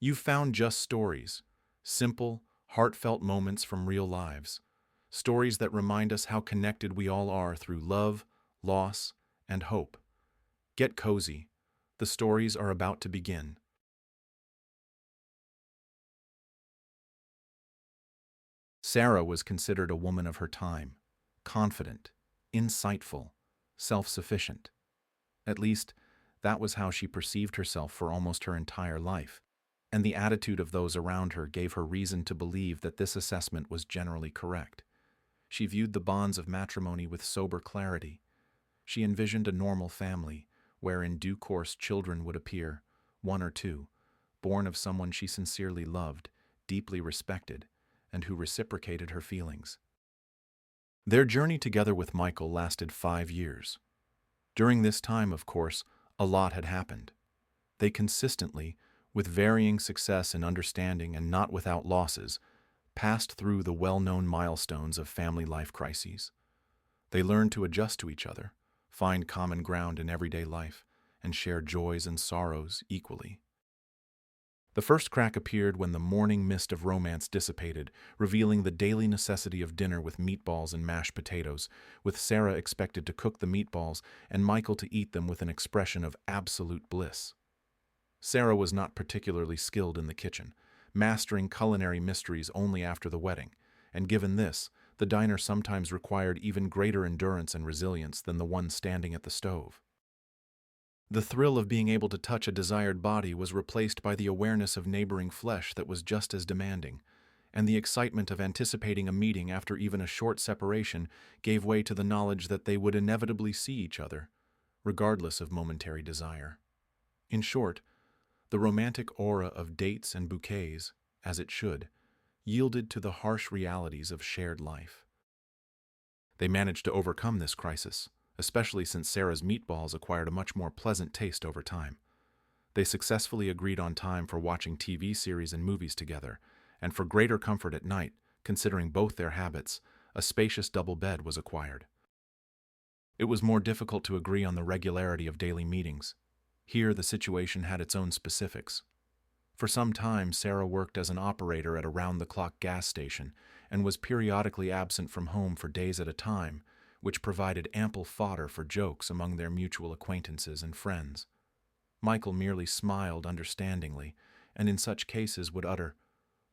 You've found just stories, simple, heartfelt moments from real lives, stories that remind us how connected we all are through love, loss, and hope. Get cozy. The stories are about to begin. Sarah was considered a woman of her time, confident, insightful, self-sufficient. At least, that was how she perceived herself for almost her entire life, and the attitude of those around her gave her reason to believe that this assessment was generally correct. She viewed the bonds of matrimony with sober clarity. She envisioned a normal family, where in due course children would appear, one or two, born of someone she sincerely loved, deeply respected, and who reciprocated her feelings. Their journey together with Michael lasted 5 years. During this time, of course, a lot had happened. They consistently, with varying success and understanding and not without losses, passed through the well-known milestones of family life crises. They learned to adjust to each other, find common ground in everyday life, and share joys and sorrows equally. The first crack appeared when the morning mist of romance dissipated, revealing the daily necessity of dinner with meatballs and mashed potatoes, with Sarah expected to cook the meatballs and Michael to eat them with an expression of absolute bliss. Sarah was not particularly skilled in the kitchen, mastering culinary mysteries only after the wedding, and given this, the diner sometimes required even greater endurance and resilience than the one standing at the stove. The thrill of being able to touch a desired body was replaced by the awareness of neighboring flesh that was just as demanding, and the excitement of anticipating a meeting after even a short separation gave way to the knowledge that they would inevitably see each other, regardless of momentary desire. In short, the romantic aura of dates and bouquets, as it should, yielded to the harsh realities of shared life. They managed to overcome this crisis, especially since Sarah's meatballs acquired a much more pleasant taste over time. They successfully agreed on time for watching TV series and movies together, and for greater comfort at night, considering both their habits, a spacious double bed was acquired. It was more difficult to agree on the regularity of daily meetings. Here, the situation had its own specifics. For some time, Sarah worked as an operator at a round-the-clock gas station and was periodically absent from home for days at a time, which provided ample fodder for jokes among their mutual acquaintances and friends. Michael merely smiled understandingly, and in such cases would utter,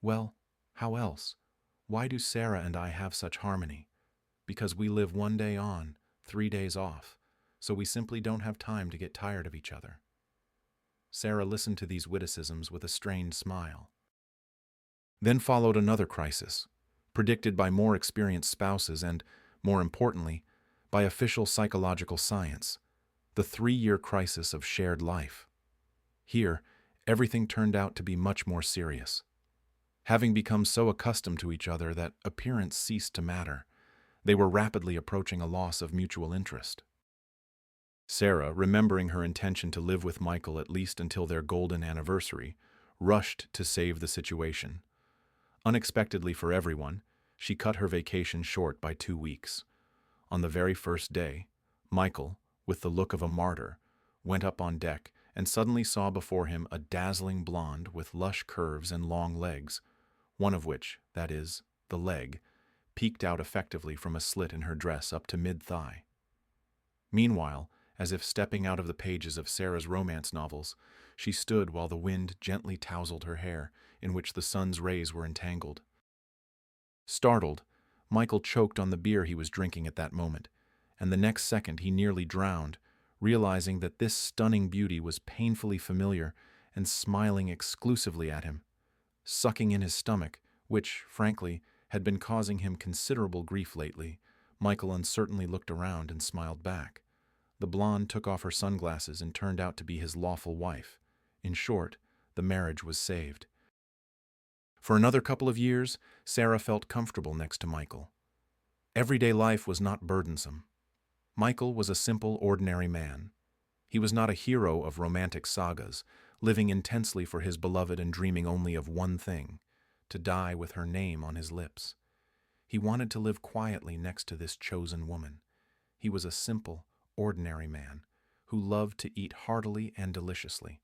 "Well, how else? Why do Sarah and I have such harmony? Because we live 1 day on, 3 days off, so we simply don't have time to get tired of each other." Sarah listened to these witticisms with a strained smile. Then followed another crisis, predicted by more experienced spouses and, more importantly, by official psychological science, the 3-year crisis of shared life. Here, everything turned out to be much more serious. Having become so accustomed to each other that appearance ceased to matter, they were rapidly approaching a loss of mutual interest. Sarah, remembering her intention to live with Michael at least until their golden anniversary, rushed to save the situation. Unexpectedly for everyone, she cut her vacation short by 2 weeks. On the very first day, Michael, with the look of a martyr, went up on deck and suddenly saw before him a dazzling blonde with lush curves and long legs, one of which, that is, the leg, peeked out effectively from a slit in her dress up to mid-thigh. Meanwhile, as if stepping out of the pages of Sarah's romance novels, she stood while the wind gently tousled her hair, in which the sun's rays were entangled. Startled, Michael choked on the beer he was drinking at that moment, and the next second he nearly drowned, realizing that this stunning beauty was painfully familiar and smiling exclusively at him, sucking in his stomach, which, frankly, had been causing him considerable grief lately. Michael uncertainly looked around and smiled back. The blonde took off her sunglasses and turned out to be his lawful wife. In short, the marriage was saved. For another couple of years, Sarah felt comfortable next to Michael. Everyday life was not burdensome. Michael was a simple, ordinary man. He was not a hero of romantic sagas, living intensely for his beloved and dreaming only of one thing, to die with her name on his lips. He wanted to live quietly next to this chosen woman. He was a simple, ordinary man who loved to eat heartily and deliciously.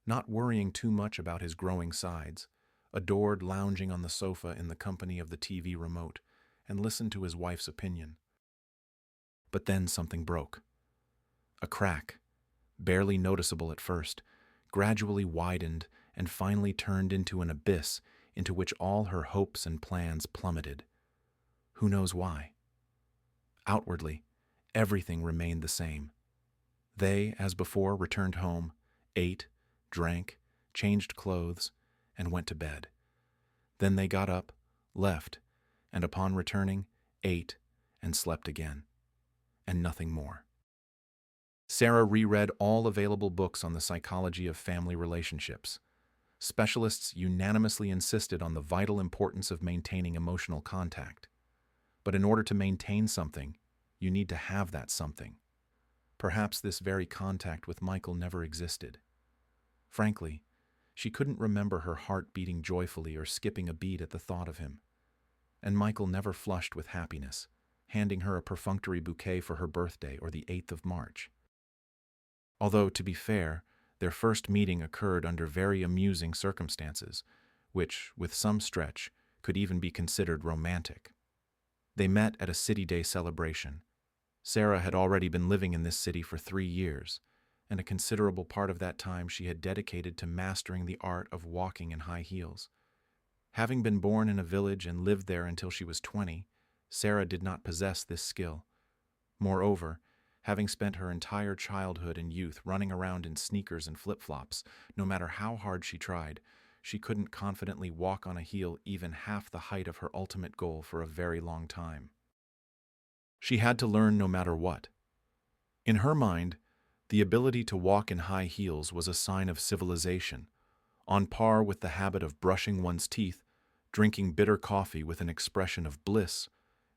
not worrying too much about his growing sides, adored lounging on the sofa in the company of the TV remote, and listened to his wife's opinion. But then something broke. A crack, barely noticeable at first, gradually widened and finally turned into an abyss into which all her hopes and plans plummeted. Who knows why? Outwardly, everything remained the same. They, as before, returned home, ate, drank, changed clothes, and went to bed. Then they got up, left, and upon returning, ate and slept again. And nothing more. Sarah reread all available books on the psychology of family relationships. Specialists unanimously insisted on the vital importance of maintaining emotional contact. But in order to maintain something, you need to have that something. Perhaps this very contact with Michael never existed. Frankly, she couldn't remember her heart beating joyfully or skipping a beat at the thought of him. And Michael never flushed with happiness, handing her a perfunctory bouquet for her birthday or the 8th of March. Although, to be fair, their first meeting occurred under very amusing circumstances, which, with some stretch, could even be considered romantic. They met at a City Day celebration. Sarah had already been living in this city for 3 years, and a considerable part of that time she had dedicated to mastering the art of walking in high heels. Having been born in a village and lived there until she was 20, Sarah did not possess this skill. Moreover, having spent her entire childhood and youth running around in sneakers and flip-flops, no matter how hard she tried, she couldn't confidently walk on a heel even half the height of her ultimate goal for a very long time. She had to learn no matter what. In her mind, the ability to walk in high heels was a sign of civilization, on par with the habit of brushing one's teeth, drinking bitter coffee with an expression of bliss,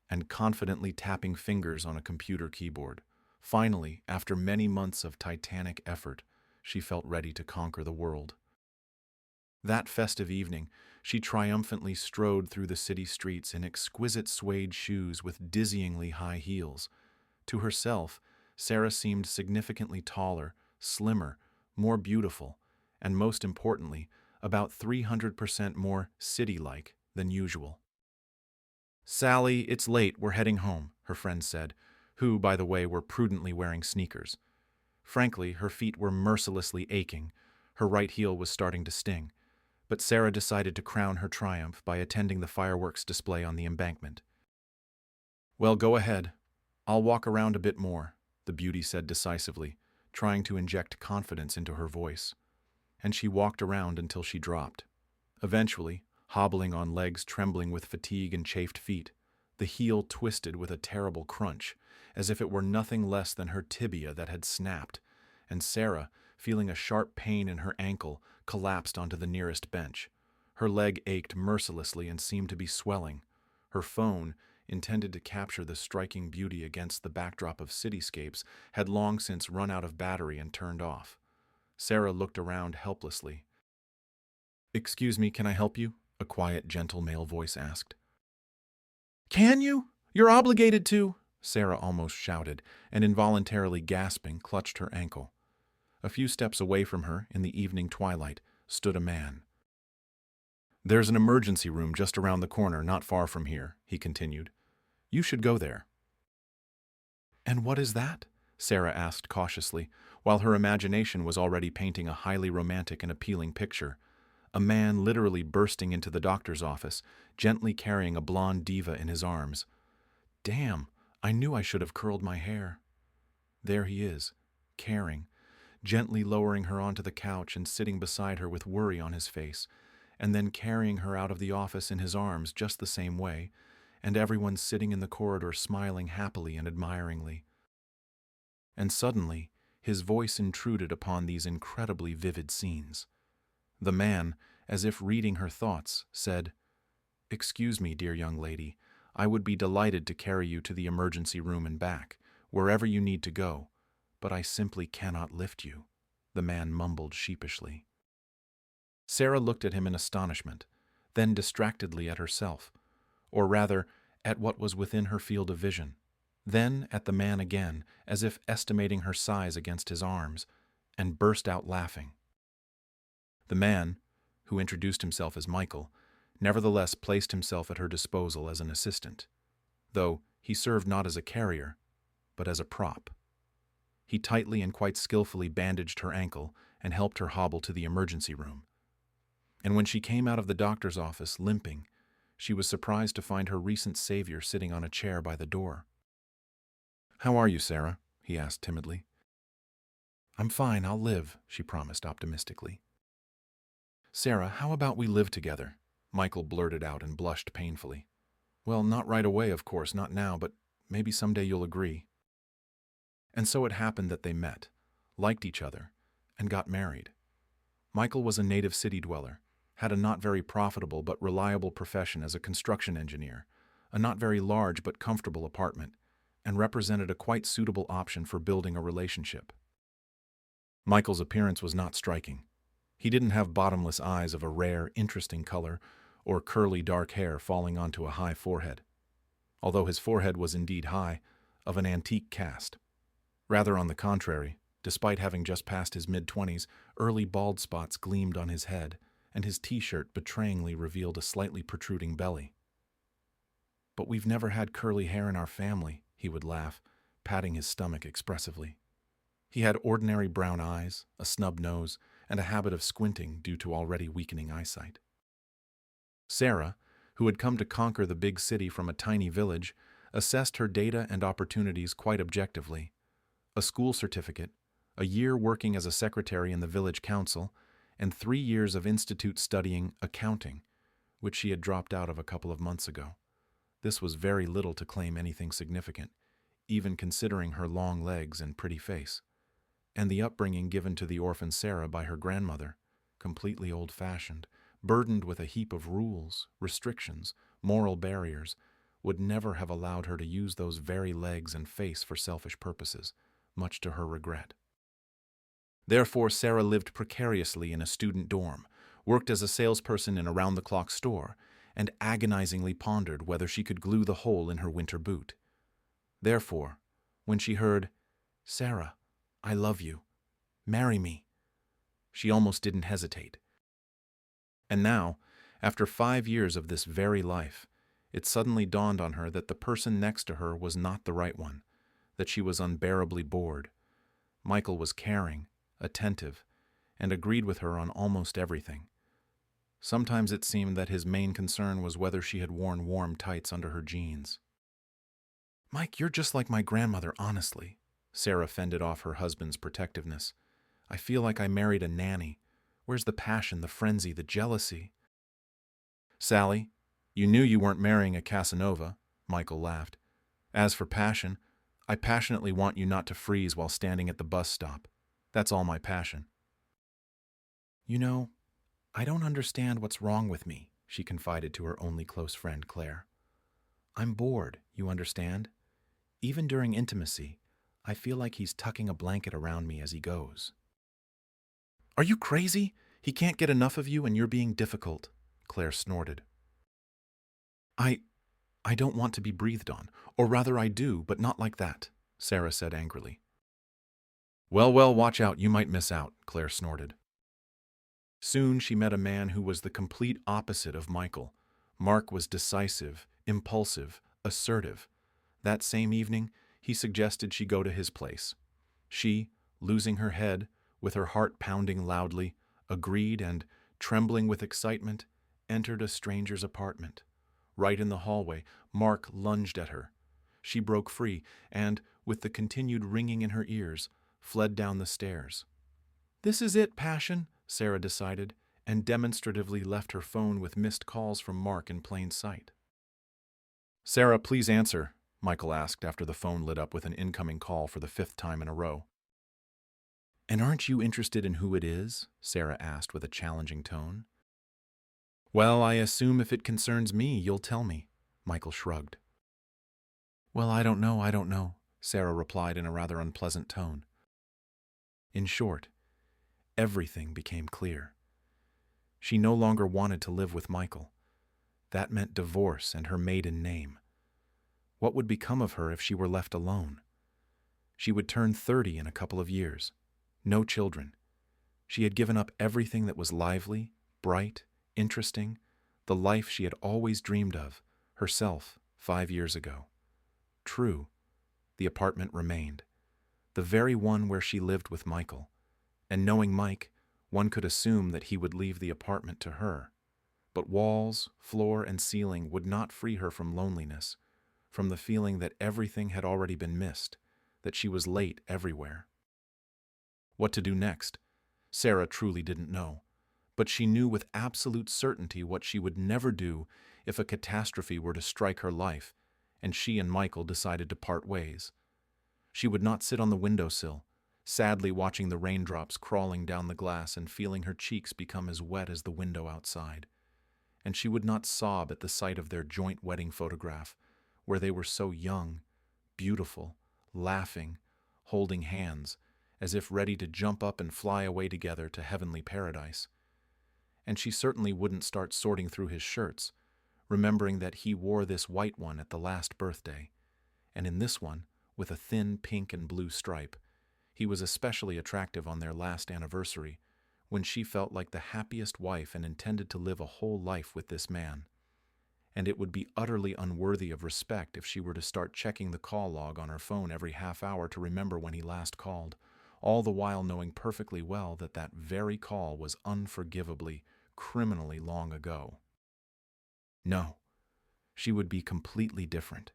and confidently tapping fingers on a computer keyboard. Finally, after many months of titanic effort, she felt ready to conquer the world. That festive evening, she triumphantly strode through the city streets in exquisite suede shoes with dizzyingly high heels. To herself, Sarah seemed significantly taller, slimmer, more beautiful, and most importantly, about 300% more city-like than usual. "Sally, it's late, we're heading home," her friends said, who, by the way, were prudently wearing sneakers. Frankly, her feet were mercilessly aching. Her right heel was starting to sting. But Sarah decided to crown her triumph by attending the fireworks display on the embankment. "Well, go ahead. I'll walk around a bit more," the beauty said decisively, trying to inject confidence into her voice. And she walked around until she dropped. Eventually, hobbling on legs trembling with fatigue and chafed feet, the heel twisted with a terrible crunch, as if it were nothing less than her tibia that had snapped, and Sarah, feeling a sharp pain in her ankle, collapsed onto the nearest bench. Her leg ached mercilessly and seemed to be swelling. Her phone, intended to capture the striking beauty against the backdrop of cityscapes, had long since run out of battery and turned off. Sarah looked around helplessly. "Excuse me, can I help you?" a quiet, gentle male voice asked. "Can you? You're obligated to," Sarah almost shouted, and involuntarily gasping, clutched her ankle. A few steps away from her, in the evening twilight, stood a man. "There's an emergency room just around the corner, not far from here," he continued. "You should go there." "And what is that?" Sarah asked cautiously, while her imagination was already painting a highly romantic and appealing picture. A man literally bursting into the doctor's office, gently carrying a blonde diva in his arms. Damn, I knew I should have curled my hair. There he is, caring, gently lowering her onto the couch and sitting beside her with worry on his face, and then carrying her out of the office in his arms just the same way, and everyone sitting in the corridor smiling happily and admiringly. And suddenly, his voice intruded upon these incredibly vivid scenes. The man, as if reading her thoughts, said, "Excuse me, dear young lady, I would be delighted to carry you to the emergency room and back, wherever you need to go, but I simply cannot lift you," the man mumbled sheepishly. Sarah looked at him in astonishment, then distractedly at herself, or rather, at what was within her field of vision, then at the man again, as if estimating her size against his arms, and burst out laughing. The man, who introduced himself as Michael, nevertheless placed himself at her disposal as an assistant, though he served not as a carrier, but as a prop. He tightly and quite skillfully bandaged her ankle and helped her hobble to the emergency room. And when she came out of the doctor's office, limping, she was surprised to find her recent savior sitting on a chair by the door. "How are you, Sarah?" he asked timidly. "I'm fine, I'll live," she promised optimistically. "Sarah, how about we live together?" Michael blurted out and blushed painfully. "Well, not right away, of course, not now, but maybe someday you'll agree." And so it happened that they met, liked each other, and got married. Michael was a native city dweller, had a not very profitable but reliable profession as a construction engineer, a not very large but comfortable apartment, and represented a quite suitable option for building a relationship. Michael's appearance was not striking. He didn't have bottomless eyes of a rare, interesting color, or curly dark hair falling onto a high forehead, although his forehead was indeed high, of an antique cast. Rather on the contrary, despite having just passed his mid-20s, early bald spots gleamed on his head, and his t-shirt betrayingly revealed a slightly protruding belly. "But we've never had curly hair in our family," he would laugh, patting his stomach expressively. He had ordinary brown eyes, a snub nose, and a habit of squinting due to already weakening eyesight. Sarah, who had come to conquer the big city from a tiny village, assessed her data and opportunities quite objectively. A school certificate, a year working as a secretary in the village council, and 3 years of institute studying accounting, which she had dropped out of a couple of months ago. This was very little to claim anything significant, even considering her long legs and pretty face, and the upbringing given to the orphan Sarah by her grandmother, completely old-fashioned, burdened with a heap of rules, restrictions, moral barriers, would never have allowed her to use those very legs and face for selfish purposes, much to her regret. Therefore, Sarah lived precariously in a student dorm, worked as a salesperson in a round-the-clock store, and agonizingly pondered whether she could glue the hole in her winter boot. Therefore, when she heard, "Sarah, I love you. Marry me," she almost didn't hesitate. And now, after 5 years of this very life, it suddenly dawned on her that the person next to her was not the right one, that she was unbearably bored. Michael was caring, attentive, and agreed with her on almost everything. Sometimes it seemed that his main concern was whether she had worn warm tights under her jeans. "Mike, you're just like my grandmother, honestly," Sarah fended off her husband's protectiveness. "I feel like I married a nanny. Where's the passion, the frenzy, the jealousy?" "Sally, you knew you weren't marrying a Casanova," Michael laughed. "As for passion, I passionately want you not to freeze while standing at the bus stop. That's all my passion." "You know, I don't understand what's wrong with me," she confided to her only close friend, Claire. "I'm bored, you understand? Even during intimacy, I feel like he's tucking a blanket around me as he goes." "Are you crazy? He can't get enough of you and you're being difficult," Claire snorted. I don't want to be breathed on, or rather I do, but not like that," Sarah said angrily. Well, watch out, you might miss out," Claire snorted. Soon she met a man who was the complete opposite of Michael. Mark was decisive, impulsive, assertive. That same evening, he suggested she go to his place. She, losing her head, with her heart pounding loudly, agreed and, trembling with excitement, entered a stranger's apartment. Right in the hallway, Mark lunged at her. She broke free and, with the continued ringing in her ears, fled down the stairs. "This is it, passion," Sarah decided, and demonstratively left her phone with missed calls from Mark in plain sight. "Sarah, please answer," Michael asked after the phone lit up with an incoming call for the 5th time in a row. "And aren't you interested in who it is?" Sarah asked with a challenging tone. "Well, I assume if it concerns me, you'll tell me," Michael shrugged. "Well, I don't know," Sarah replied in a rather unpleasant tone. In short, everything became clear. She no longer wanted to live with Michael. That meant divorce and her maiden name. What would become of her if she were left alone? She would turn 30 in a couple of years. No children. She had given up everything that was lively, bright, interesting, the life she had always dreamed of, herself, 5 years ago. True, the apartment remained, the very one where she lived with Michael, and knowing Mike, one could assume that he would leave the apartment to her. But walls, floor, and ceiling would not free her from loneliness, from the feeling that everything had already been missed, that she was late everywhere. What to do next? Sarah truly didn't know, but she knew with absolute certainty what she would never do if a catastrophe were to strike her life, and she and Michael decided to part ways. She would not sit on the windowsill, sadly watching the raindrops crawling down the glass and feeling her cheeks become as wet as the window outside. And she would not sob at the sight of their joint wedding photograph, where they were so young, beautiful, laughing, holding hands, as if ready to jump up and fly away together to heavenly paradise. And she certainly wouldn't start sorting through his shirts, remembering that he wore this white one at the last birthday, and in this one, with a thin pink and blue stripe, he was especially attractive on their last anniversary, when she felt like the happiest wife and intended to live a whole life with this man. And it would be utterly unworthy of respect if she were to start checking the call log on her phone every half hour to remember when he last called, all the while knowing perfectly well that that very call was unforgivably, criminally long ago. No, she would be completely different.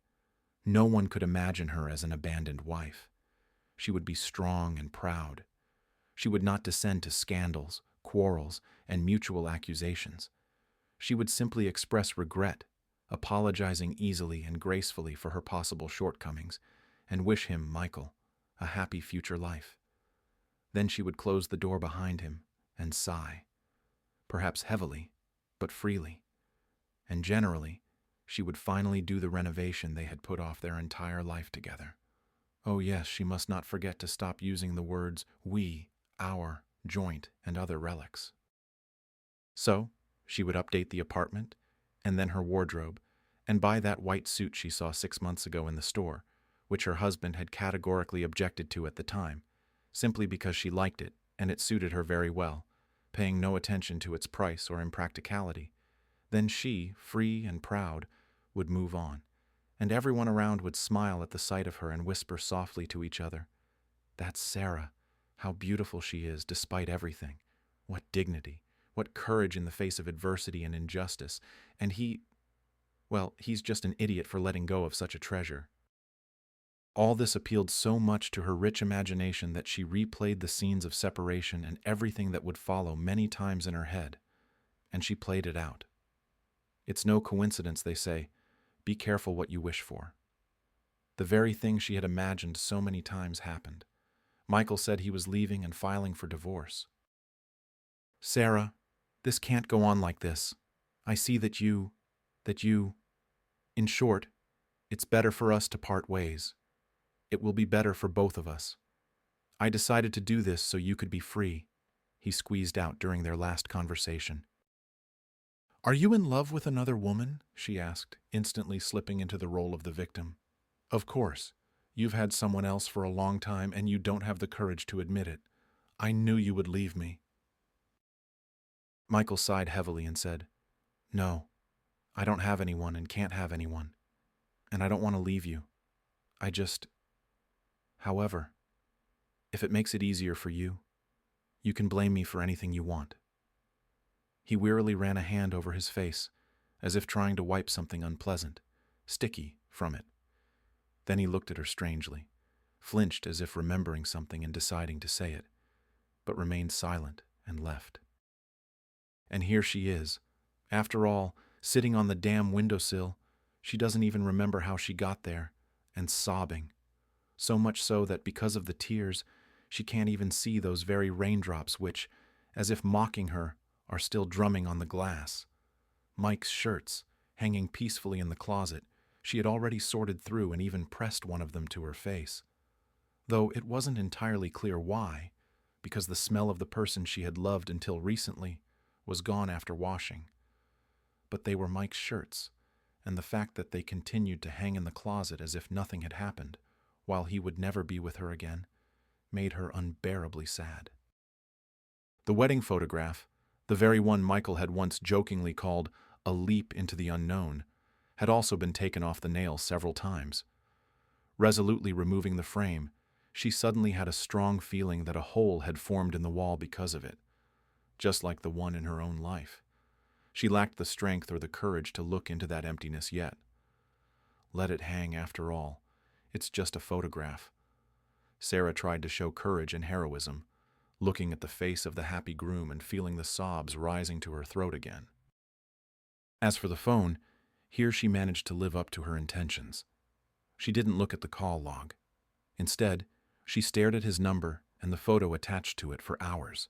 No one could imagine her as an abandoned wife. She would be strong and proud. She would not descend to scandals, quarrels, and mutual accusations. She would simply express regret, apologizing easily and gracefully for her possible shortcomings, and wish him, Michael, a happy future life. Then she would close the door behind him and sigh, perhaps heavily, but freely. And generally, she would finally do the renovation they had put off their entire life together. Oh yes, she must not forget to stop using the words we, our, joint, and other relics. So, she would update the apartment, and then her wardrobe, and buy that white suit she saw 6 months ago in the store, which her husband had categorically objected to at the time, simply because she liked it, and it suited her very well, paying no attention to its price or impracticality. Then she, free and proud, would move on, and everyone around would smile at the sight of her and whisper softly to each other, "That's Sarah. How beautiful she is, despite everything. What dignity, what courage in the face of adversity and injustice. And he's just an idiot for letting go of such a treasure." All this appealed so much to her rich imagination that she replayed the scenes of separation and everything that would follow many times in her head, and she played it out. It's no coincidence, they say, be careful what you wish for. The very thing she had imagined so many times happened. Michael said he was leaving and filing for divorce. "Sarah, this can't go on like this. I see that you... In short, it's better for us to part ways. It will be better for both of us. I decided to do this so you could be free," he squeezed out during their last conversation. "Are you in love with another woman?" she asked, instantly slipping into the role of the victim. "Of course. You've had someone else for a long time and you don't have the courage to admit it. I knew you would leave me." Michael sighed heavily and said, "No, I don't have anyone and can't have anyone. And I don't want to leave you. However, if it makes it easier for you, you can blame me for anything you want." He wearily ran a hand over his face, as if trying to wipe something unpleasant, sticky, from it. Then he looked at her strangely, flinched as if remembering something and deciding to say it, but remained silent and left. And here she is, after all, sitting on the damn windowsill. She doesn't even remember how she got there, and sobbing. So much so that because of the tears, she can't even see those very raindrops which, as if mocking her, are still drumming on the glass. Mike's shirts, hanging peacefully in the closet, she had already sorted through and even pressed one of them to her face. Though it wasn't entirely clear why, because the smell of the person she had loved until recently was gone after washing. But they were Mike's shirts, and the fact that they continued to hang in the closet as if nothing had happened, while he would never be with her again, made her unbearably sad. The wedding photograph, the very one Michael had once jokingly called a leap into the unknown, had also been taken off the nail several times. Resolutely removing the frame, she suddenly had a strong feeling that a hole had formed in the wall because of it, just like the one in her own life. She lacked the strength or the courage to look into that emptiness yet. Let it hang after all. It's just a photograph. Sarah tried to show courage and heroism, looking at the face of the happy groom and feeling the sobs rising to her throat again. As for the phone, here she managed to live up to her intentions. She didn't look at the call log. Instead, she stared at his number and the photo attached to it for hours.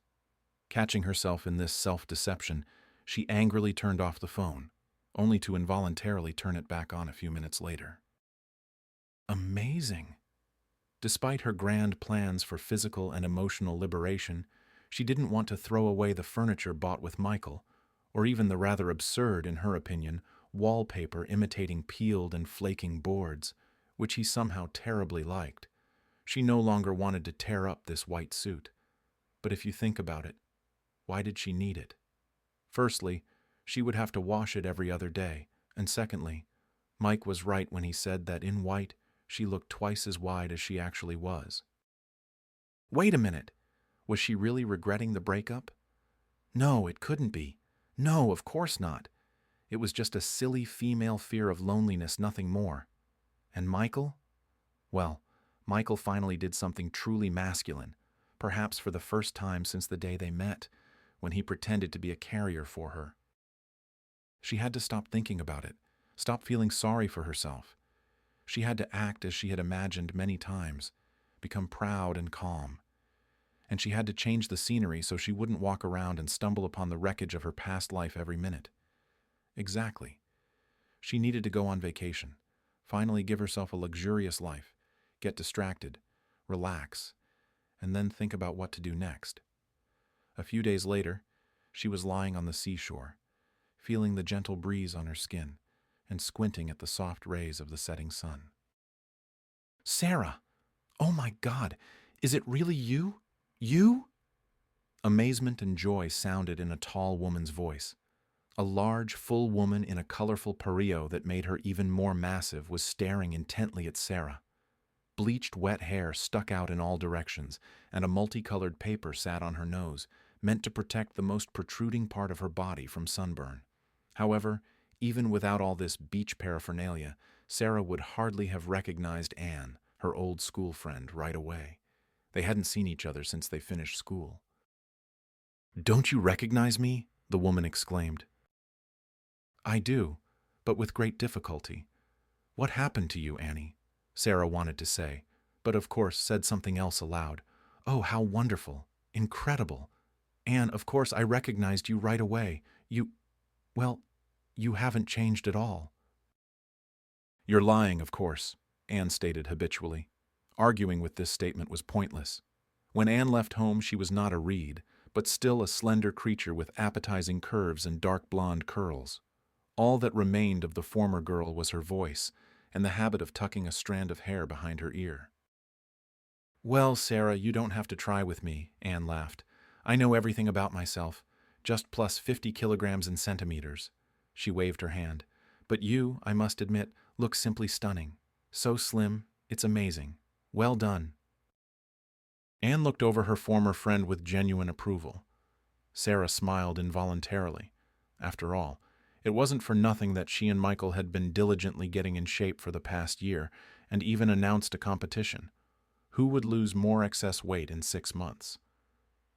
Catching herself in this self-deception, she angrily turned off the phone, only to involuntarily turn it back on a few minutes later. Amazing! Despite her grand plans for physical and emotional liberation, she didn't want to throw away the furniture bought with Michael, or even the rather absurd, in her opinion, wallpaper imitating peeled and flaking boards, which he somehow terribly liked. She no longer wanted to tear up this white suit. But if you think about it, why did she need it? Firstly, she would have to wash it every other day, and secondly, Mike was right when he said that in white, she looked twice as wide as she actually was. Wait a minute! Was she really regretting the breakup? No, it couldn't be. No, of course not. It was just a silly female fear of loneliness, nothing more. And Michael? Well, Michael finally did something truly masculine, perhaps for the first time since the day they met, when he pretended to be a carrier for her. She had to stop thinking about it, stop feeling sorry for herself. She had to act as she had imagined many times, become proud and calm. And she had to change the scenery so she wouldn't walk around and stumble upon the wreckage of her past life every minute. Exactly. She needed to go on vacation, finally give herself a luxurious life, get distracted, relax, and then think about what to do next. A few days later, she was lying on the seashore, feeling the gentle breeze on her skin and squinting at the soft rays of the setting sun. Sarah! Oh my God! Is it really you? You? Amazement and joy sounded in a tall woman's voice. A large, full woman in a colorful pareo that made her even more massive was staring intently at Sarah. Bleached wet hair stuck out in all directions, and a multicolored paper sat on her nose, meant to protect the most protruding part of her body from sunburn. However, even without all this beach paraphernalia, Sarah would hardly have recognized Anne, her old school friend, right away. They hadn't seen each other since they finished school. "Don't you recognize me?" the woman exclaimed. "I do, but with great difficulty. What happened to you, Annie?" Sarah wanted to say, but of course said something else aloud. "Oh, how wonderful! Incredible! Anne, of course I recognized you right away. Well, you haven't changed at all." "You're lying, of course," Anne stated habitually. Arguing with this statement was pointless. When Anne left home, she was not a reed, but still a slender creature with appetizing curves and dark blonde curls. All that remained of the former girl was her voice, and the habit of tucking a strand of hair behind her ear. "Well, Sarah, you don't have to try with me," Anne laughed. "I know everything about myself, just plus 50 kilograms in centimeters." She waved her hand. "But you, I must admit, look simply stunning. So slim, it's amazing. Well done." Anne looked over her former friend with genuine approval. Sarah smiled involuntarily. After all, it wasn't for nothing that she and Michael had been diligently getting in shape for the past year, and even announced a competition. Who would lose more excess weight in 6 months?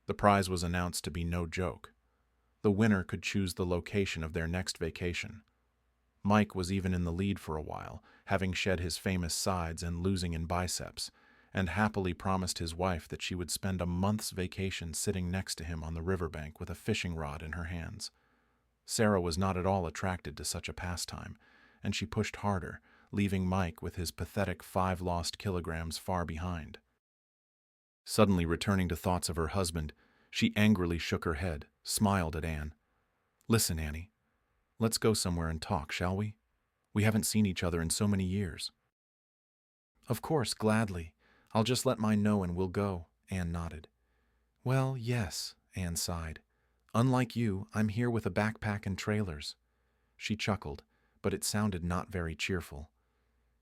The prize was announced to be no joke. The winner could choose the location of their next vacation. Mike was even in the lead for a while, having shed his famous sides and losing in biceps, and happily promised his wife that she would spend a month's vacation sitting next to him on the riverbank with a fishing rod in her hands. Sarah was not at all attracted to such a pastime, and she pushed harder, leaving Mike with his pathetic 5 lost kilograms far behind. Suddenly returning to thoughts of her husband, she angrily shook her head, smiled at Anne. "Listen, Annie, let's go somewhere and talk, shall we? We haven't seen each other in so many years." "Of course, gladly. I'll just let mine know and we'll go," Anne nodded. "Well, yes," Anne sighed. Unlike you, I'm here with a backpack and trailers. She chuckled, but it sounded not very cheerful.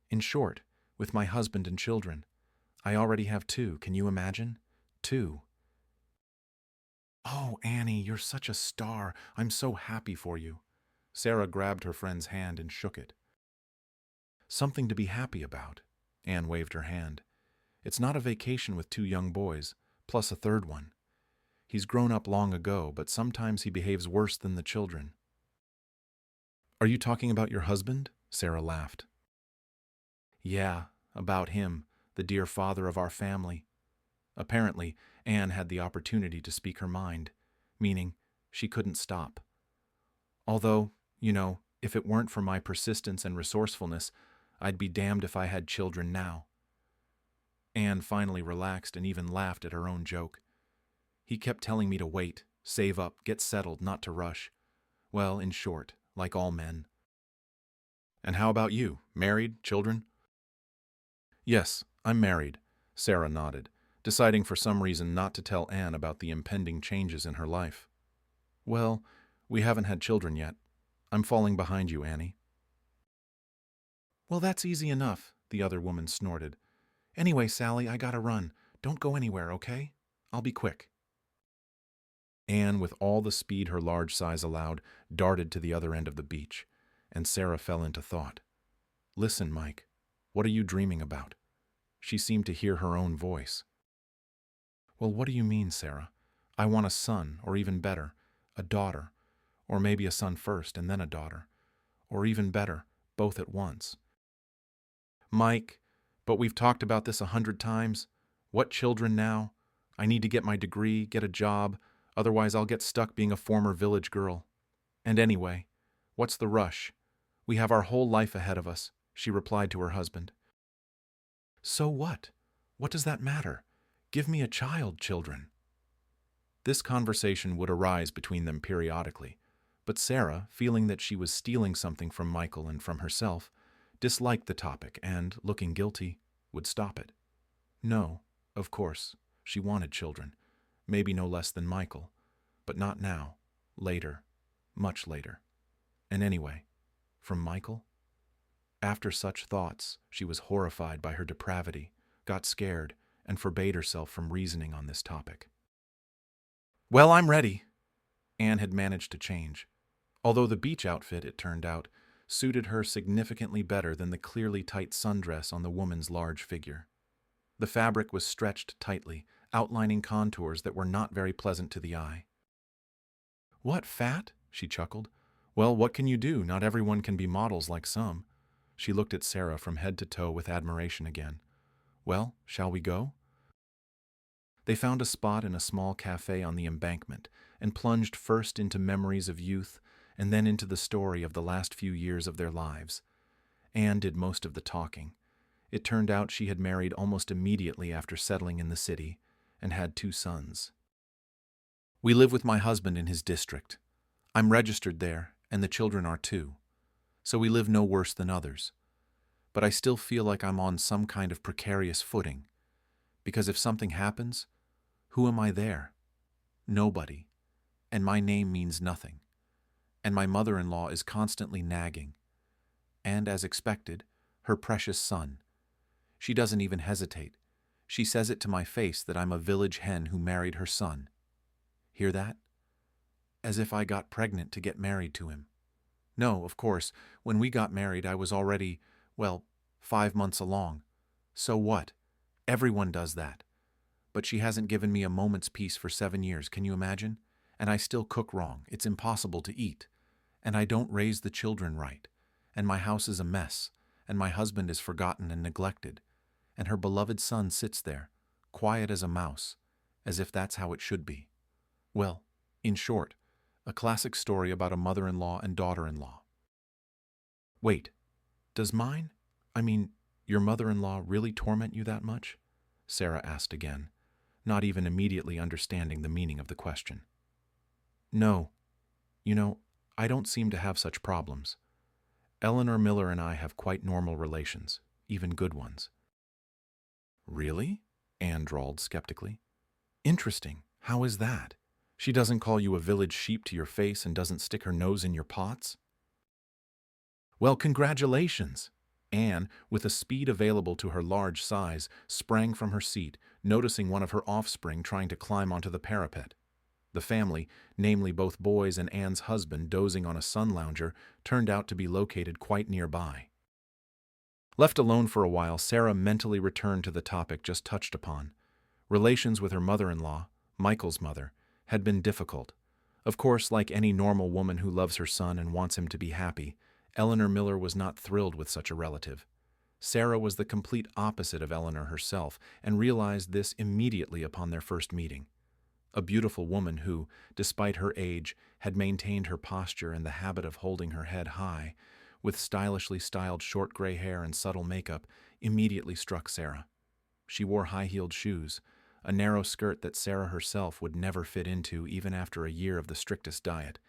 In short, with my husband and children. I already have 2, can you imagine? 2. Oh, Annie, you're such a star. I'm so happy for you. Sarah grabbed her friend's hand and shook it. Something to be happy about. Anne waved her hand. It's not a vacation with 2 young boys, plus a third one. He's grown up long ago, but sometimes he behaves worse than the children. Are you talking about your husband? Sarah laughed. Yeah, about him, the dear father of our family. Apparently, Anne had the opportunity to speak her mind, meaning she couldn't stop. Although, if it weren't for my persistence and resourcefulness, I'd be damned if I had children now. Anne finally relaxed and even laughed at her own joke. He kept telling me to wait, save up, get settled, not to rush. Well, in short, like all men. And how about you? Married? Children? Yes, I'm married, Sarah nodded, deciding for some reason not to tell Anne about the impending changes in her life. Well, we haven't had children yet. I'm falling behind you, Annie. Well, that's easy enough, the other woman snorted. Anyway, Sally, I gotta run. Don't go anywhere, okay? I'll be quick. Anne, with all the speed her large size allowed, darted to the other end of the beach, and Sarah fell into thought. Listen, Mike, what are you dreaming about? She seemed to hear her own voice. Well, what do you mean, Sarah? I want a son, or even better, a daughter, or maybe a son first and then a daughter, or even better, both at once. Mike, but we've talked about this 100 times. What children now? I need to get my degree, get a job, otherwise I'll get stuck being a former village girl. And anyway, what's the rush? We have our whole life ahead of us, she replied to her husband. So what? What does that matter? Give me a child, children. This conversation would arise between them periodically, but Sarah, feeling that she was stealing something from Michael and from herself, disliked the topic and, looking guilty, would stop it. No, of course, she wanted children, maybe no less than Michael, but not now, later, much later. And anyway, from Michael? After such thoughts, she was horrified by her depravity, got scared, and forbade herself from reasoning on this topic. Well, I'm ready. Anne had managed to change. Although the beach outfit, it turned out, suited her significantly better than the clearly tight sundress on the woman's large figure. The fabric was stretched tightly, outlining contours that were not very pleasant to the eye. What, fat? She chuckled. Well, what can you do? Not everyone can be models like some. She looked at Sarah from head to toe with admiration again. Well, shall we go? They found a spot in a small cafe on the embankment and plunged first into memories of youth and then into the story of the last few years of their lives. Anne did most of the talking. It turned out she had married almost immediately after settling in the city and had 2 sons. We live with my husband in his district. I'm registered there, and the children are too. So we live no worse than others. But I still feel like I'm on some kind of precarious footing. Because if something happens, who am I there? Nobody. And my name means nothing. And my mother-in-law is constantly nagging. And, as expected, her precious son. She doesn't even hesitate. She says it to my face that I'm a village hen who married her son. Hear that? As if I got pregnant to get married to him. No, of course, when we got married I was already, 5 months along. So what? Everyone does that. But she hasn't given me a moment's peace for 7 years, can you imagine? And I still cook wrong. It's impossible to eat. And I don't raise the children right. And my house is a mess. And my husband is forgotten and neglected. And her beloved son sits there, quiet as a mouse, as if that's how it should be. Well, in short, a classic story about a mother-in-law and daughter-in-law. Wait, does your mother-in-law really torment you that much? Sarah asked again, not even immediately understanding the meaning of the question. No. I don't seem to have such problems. Eleanor Miller and I have quite normal relations, even good ones. Really? Anne drawled skeptically. Interesting. How is that? She doesn't call you a village sheep to your face and doesn't stick her nose in your pots? Well, congratulations! Anne, with a speed available to her large size, sprang from her seat, noticing one of her offspring trying to climb onto the parapet. The family, namely both boys and Anne's husband dozing on a sun lounger, turned out to be located quite nearby. Left alone for a while, Sarah mentally returned to the topic just touched upon. Relations with her mother-in-law, Michael's mother, had been difficult. Of course, like any normal woman who loves her son and wants him to be happy, Eleanor Miller was not thrilled with such a relative. Sarah was the complete opposite of Eleanor herself and realized this immediately upon their first meeting. A beautiful woman who, despite her age, had maintained her posture and the habit of holding her head high, with stylishly styled short gray hair and subtle makeup, immediately struck Sarah. She wore high-heeled shoes, a narrow skirt that Sarah herself would never fit into even after a year of the strictest diet,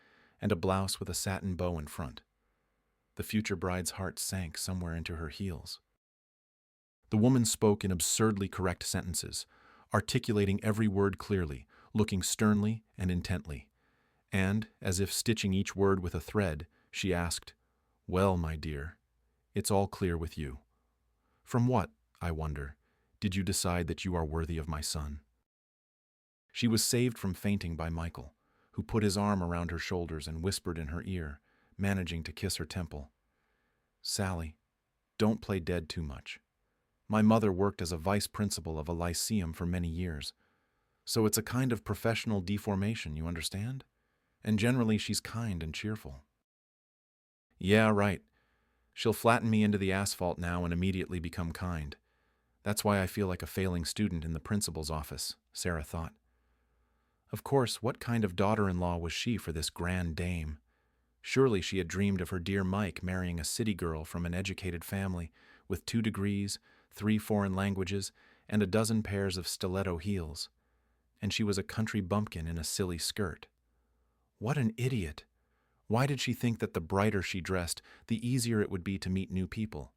and a blouse with a satin bow in front. The future bride's heart sank somewhere into her heels. The woman spoke in absurdly correct sentences, articulating every word clearly, looking sternly and intently. And, as if stitching each word with a thread, she asked, "Well, my dear, it's all clear with you. From what, I wonder, did you decide that you are worthy of my son?" She was saved from fainting by Michael, who put his arm around her shoulders and whispered in her ear, managing to kiss her temple. "Sally, don't play dead too much. My mother worked as a vice principal of a lyceum for many years, so it's a kind of professional deformation, you understand? And generally she's kind and cheerful." "Yeah, right. She'll flatten me into the asphalt now and immediately become kind. That's why I feel like a failing student in the principal's office," Sarah thought. Of course, what kind of daughter-in-law was she for this grand dame? Surely she had dreamed of her dear Mike marrying a city girl from an educated family with 2 degrees, 3 foreign languages, and a dozen pairs of stiletto heels. And she was a country bumpkin in a silly skirt. What an idiot! Why did she think that the brighter she dressed, the easier it would be to meet new people?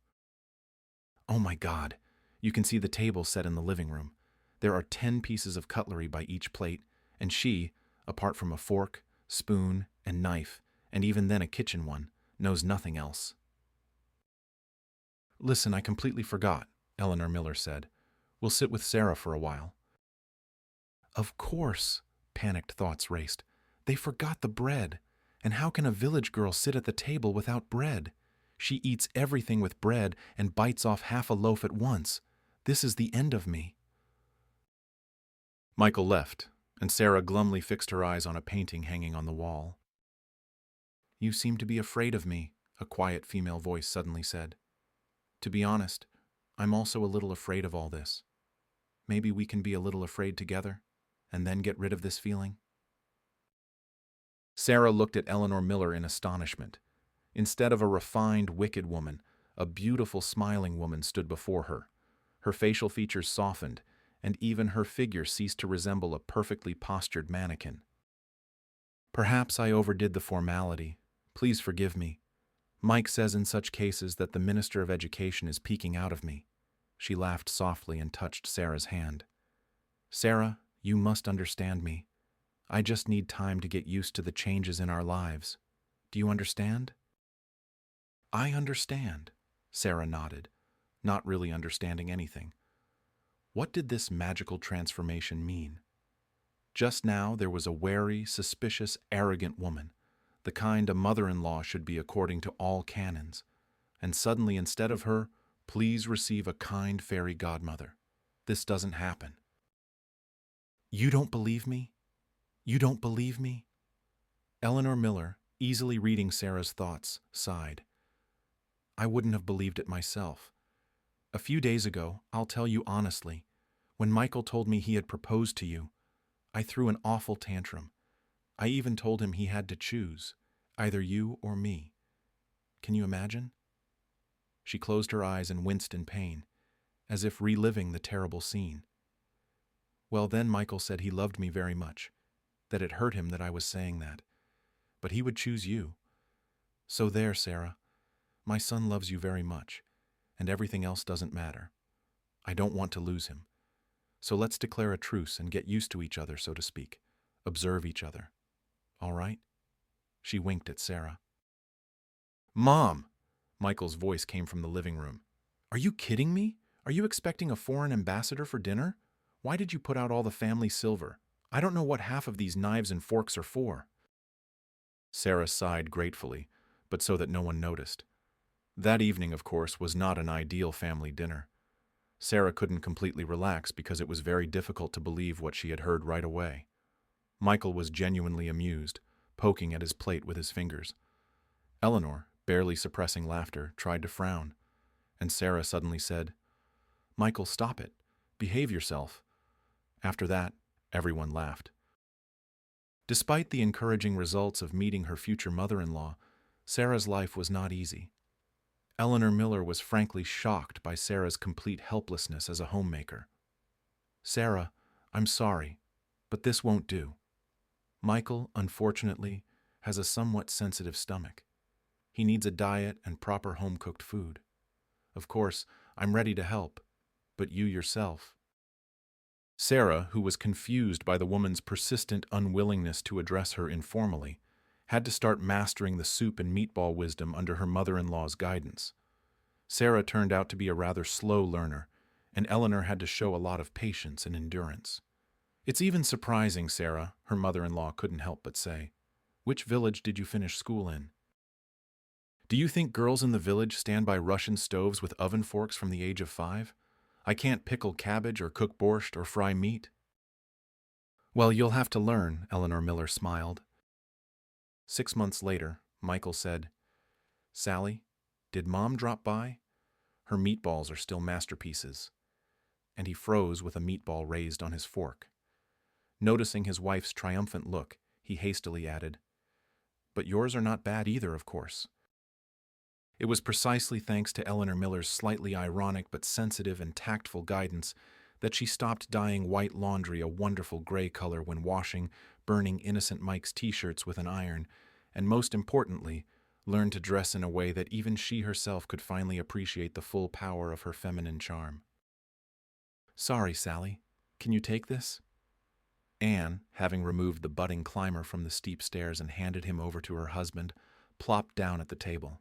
Oh my God! You can see the table set in the living room. There are 10 pieces of cutlery by each plate, and she, apart from a fork, spoon, and knife, and even then a kitchen one, knows nothing else. "Listen, I completely forgot," Eleanor Miller said. "We'll sit with Sarah for a while." Of course, panicked thoughts raced. They forgot the bread. And how can a village girl sit at the table without bread? She eats everything with bread and bites off half a loaf at once. This is the end of me. Michael left, and Sarah glumly fixed her eyes on a painting hanging on the wall. "You seem to be afraid of me," a quiet female voice suddenly said. "To be honest, I'm also a little afraid of all this. Maybe we can be a little afraid together, and then get rid of this feeling?" Sarah looked at Eleanor Miller in astonishment. Instead of a refined, wicked woman, a beautiful, smiling woman stood before her. Her facial features softened, and even her figure ceased to resemble a perfectly postured mannequin. "Perhaps I overdid the formality. Please forgive me. Mike says in such cases that the Minister of Education is peeking out of me." She laughed softly and touched Sarah's hand. "Sarah, you must understand me. I just need time to get used to the changes in our lives. Do you understand?" "I understand," Sarah nodded, not really understanding anything. What did this magical transformation mean? Just now there was a wary, suspicious, arrogant woman, the kind a mother-in-law should be according to all canons, and suddenly instead of her, "Please receive a kind fairy godmother." This doesn't happen. "You don't believe me? You don't believe me?" Eleanor Miller, easily reading Sarah's thoughts, sighed. "I wouldn't have believed it myself. A few days ago, I'll tell you honestly, when Michael told me he had proposed to you, I threw an awful tantrum. I even told him he had to choose, either you or me. Can you imagine?" She closed her eyes and winced in pain, as if reliving the terrible scene. "Well, then Michael said he loved me very much, that it hurt him that I was saying that, but he would choose you. So there, Sarah, my son loves you very much, and everything else doesn't matter. I don't want to lose him. So let's declare a truce and get used to each other, so to speak. observe each other. All right? She winked at Sarah. Mom! Michael's voice came from the living room. Are you kidding me? Are you expecting a foreign ambassador for dinner? Why did you put out all the family silver? I don't know what half of these knives and forks are for. Sarah sighed gratefully, but so that no one noticed. That evening, of course, was not an ideal family dinner. Sarah couldn't completely relax because it was very difficult to believe what she had heard right away. Michael was genuinely amused, poking at his plate with his fingers. Eleanor, barely suppressing laughter, tried to frown, and Sarah suddenly said, Michael, stop it. Behave yourself. After that, everyone laughed. Despite the encouraging results of meeting her future mother-in-law, Sarah's life was not easy. Eleanor Miller was frankly shocked by Sarah's complete helplessness as a homemaker. Sarah, I'm sorry, but this won't do. Michael, unfortunately, has a somewhat sensitive stomach. He needs a diet and proper home-cooked food. Of course, I'm ready to help, but you yourself. Sarah, who was confused by the woman's persistent unwillingness to address her informally, had to start mastering the soup and meatball wisdom under her mother-in-law's guidance. Sarah turned out to be a rather slow learner, and Eleanor had to show a lot of patience and endurance. It's even surprising, Sarah, her mother-in-law couldn't help but say. Which village did you finish school in? Do you think girls in the village stand by Russian stoves with oven forks from the age of 5? I can't pickle cabbage or cook borscht or fry meat. Well, you'll have to learn, Eleanor Miller smiled. 6 months later, Michael said, Sally, did Mom drop by? Her meatballs are still masterpieces. And he froze with a meatball raised on his fork. Noticing his wife's triumphant look, he hastily added, But yours are not bad either, of course. It was precisely thanks to Eleanor Miller's slightly ironic but sensitive and tactful guidance that she stopped dyeing white laundry a wonderful gray color when washing, burning Innocent Mike's t-shirts with an iron, and most importantly, learned to dress in a way that even she herself could finally appreciate the full power of her feminine charm. Sorry, Sally. Can you take this? Anne, having removed the budding climber from the steep stairs and handed him over to her husband, plopped down at the table.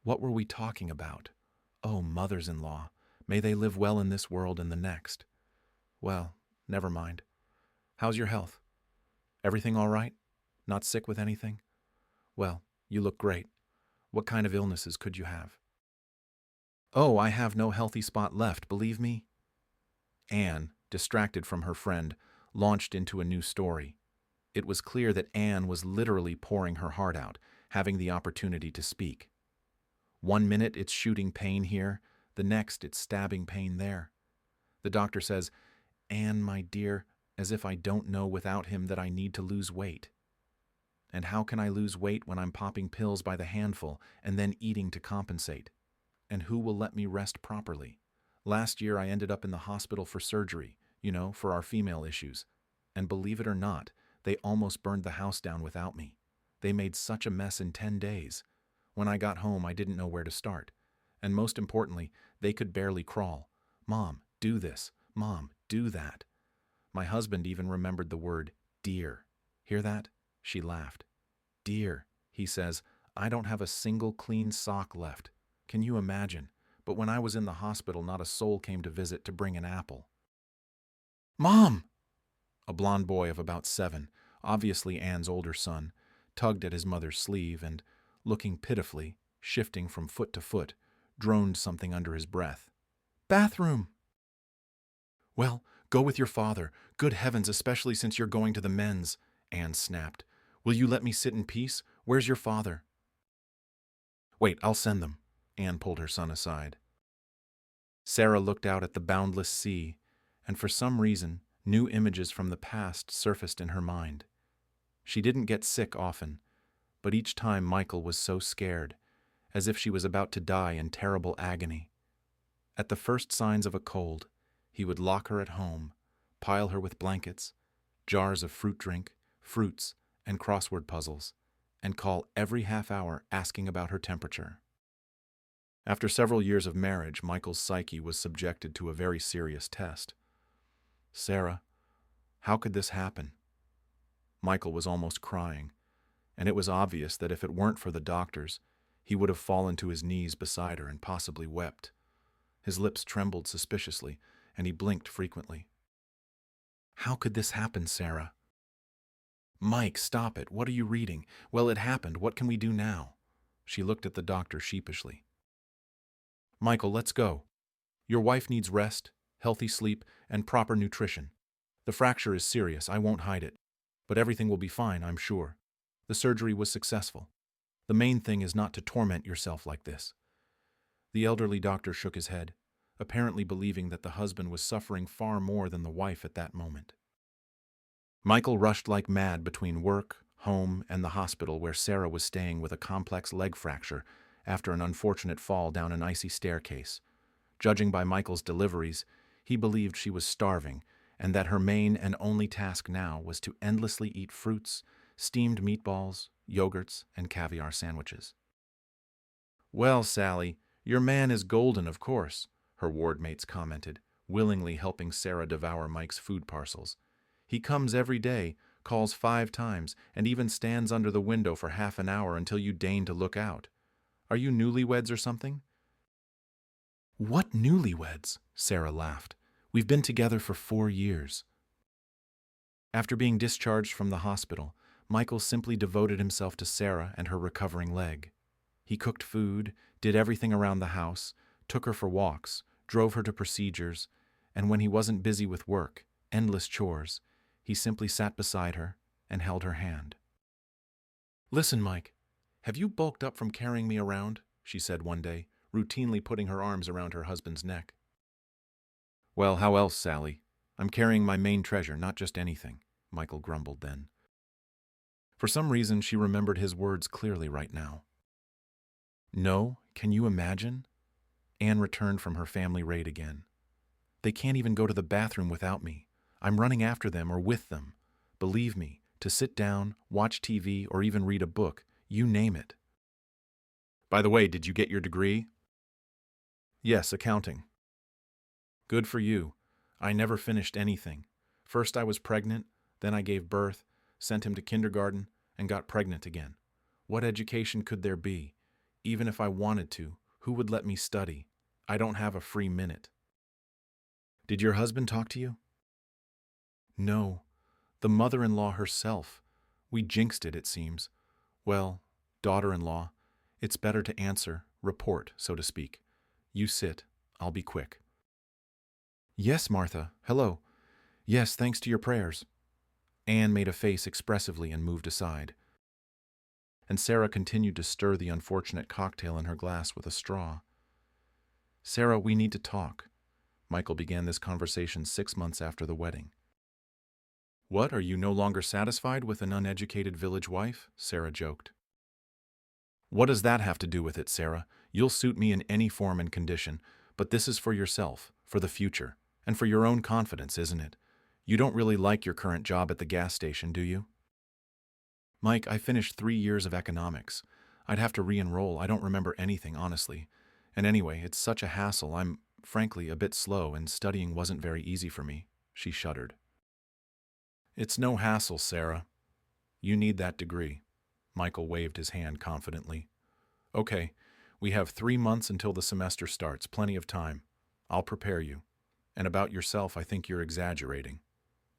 What were we talking about? Oh, mothers-in-law, may they live well in this world and the next. Well, never mind. How's your health? Everything all right? Not sick with anything? Well, you look great. What kind of illnesses could you have? Oh, I have no healthy spot left, believe me. Anne, distracted from her friend, launched into a new story. It was clear that Anne was literally pouring her heart out, having the opportunity to speak. 1 minute it's shooting pain here, the next it's stabbing pain there. The doctor says, Anne, my dear, as if I don't know without him that I need to lose weight. And how can I lose weight when I'm popping pills by the handful and then eating to compensate? And who will let me rest properly? Last year I ended up in the hospital for surgery, for our female issues. And believe it or not, they almost burned the house down without me. They made such a mess in 10 days. When I got home, I didn't know where to start. And most importantly, they could barely crawl. Mom, do this. Mom, do that. My husband even remembered the word dear. Hear that? She laughed. Dear, he says, I don't have a single clean sock left. Can you imagine? But when I was in the hospital, not a soul came to visit to bring an apple. Mom! A blond boy of about 7, obviously Anne's older son, tugged at his mother's sleeve and, looking pitifully, shifting from foot to foot, droned something under his breath. Bathroom! Well, go with your father. Good heavens, especially since you're going to the men's, Anne snapped. Will you let me sit in peace? Where's your father? Wait, I'll send them. Anne pulled her son aside. Sarah looked out at the boundless sea, and for some reason, new images from the past surfaced in her mind. She didn't get sick often, but each time Michael was so scared, as if she was about to die in terrible agony. At the first signs of a cold, he would lock her at home, pile her with blankets, jars of fruit drink, fruits, and crossword puzzles, and call every half hour asking about her temperature. After several years of marriage, Michael's psyche was subjected to a very serious test. Sarah, how could this happen? Michael was almost crying, and it was obvious that if it weren't for the doctors, he would have fallen to his knees beside her and possibly wept. His lips trembled suspiciously, and he blinked frequently. "How could this happen, Sarah?" "Mike, stop it. What are you reading?" "Well, it happened. What can we do now?" She looked at the doctor sheepishly. "Michael, let's go. Your wife needs rest, healthy sleep, and proper nutrition. The fracture is serious, I won't hide it. But everything will be fine, I'm sure. The surgery was successful. The main thing is not to torment yourself like this." The elderly doctor shook his head, apparently believing that the husband was suffering far more than the wife at that moment. Michael rushed like mad between work, home, and the hospital where Sarah was staying with a complex leg fracture after an unfortunate fall down an icy staircase. Judging by Michael's deliveries, he believed she was starving and that her main and only task now was to endlessly eat fruits, steamed meatballs, yogurts, and caviar sandwiches. "Well, Sally, your man is golden, of course," her ward mates commented, willingly helping Sarah devour Mike's food parcels. "He comes every day, calls 5 times, and even stands under the window for half an hour until you deign to look out. Are you newlyweds or something?" "What newlyweds?" Sarah laughed. "We've been together for 4 years." After being discharged from the hospital, Michael simply devoted himself to Sarah and her recovering leg. He cooked food, did everything around the house, took her for walks, drove her to procedures, and when he wasn't busy with work, endless chores, he simply sat beside her and held her hand. "Listen, Mike, have you bulked up from carrying me around?" she said one day, routinely putting her arms around her husband's neck. "Well, how else, Sally? I'm carrying my main treasure, not just anything," Michael grumbled then. For some reason, she remembered his words clearly right now. "No, can you imagine?" Anne returned from her family raid again. "They can't even go to the bathroom without me. I'm running after them or with them. Believe me, to sit down, watch TV, or even read a book, you name it." "By the way, did you get your degree?" "Yes, accounting." "Good for you. I never finished anything. First I was pregnant, then I gave birth, sent him to kindergarten, and got pregnant again. What education could there be? Even if I wanted to, who would let me study? I don't have a free minute." "Did your husband talk to you?" "No. The mother-in-law herself. We jinxed it, it seems. Well, daughter-in-law. It's better to answer, report, so to speak. You sit. I'll be quick." "Yes, Martha. Hello. Yes, thanks to your prayers." Anne made a face expressively and moved aside. And Sarah continued to stir the unfortunate cocktail in her glass with a straw. "Sarah, we need to talk." Michael began this conversation 6 months after the wedding. "What, are you no longer satisfied with an uneducated village wife?" Sarah joked. "What does that have to do with it, Sarah? You'll suit me in any form and condition, but this is for yourself, for the future, and for your own confidence, isn't it? You don't really like your current job at the gas station, do you?" "Mike, I finished 3 years of economics. I'd have to re-enroll. I don't remember anything, honestly. And anyway, it's such a hassle. I'm, frankly, a bit slow, and studying wasn't very easy for me." She shuddered. "It's no hassle, Sarah. You need that degree." Michael waved his hand confidently. "Okay, we have 3 months until the semester starts, plenty of time. I'll prepare you. And about yourself, I think you're exaggerating.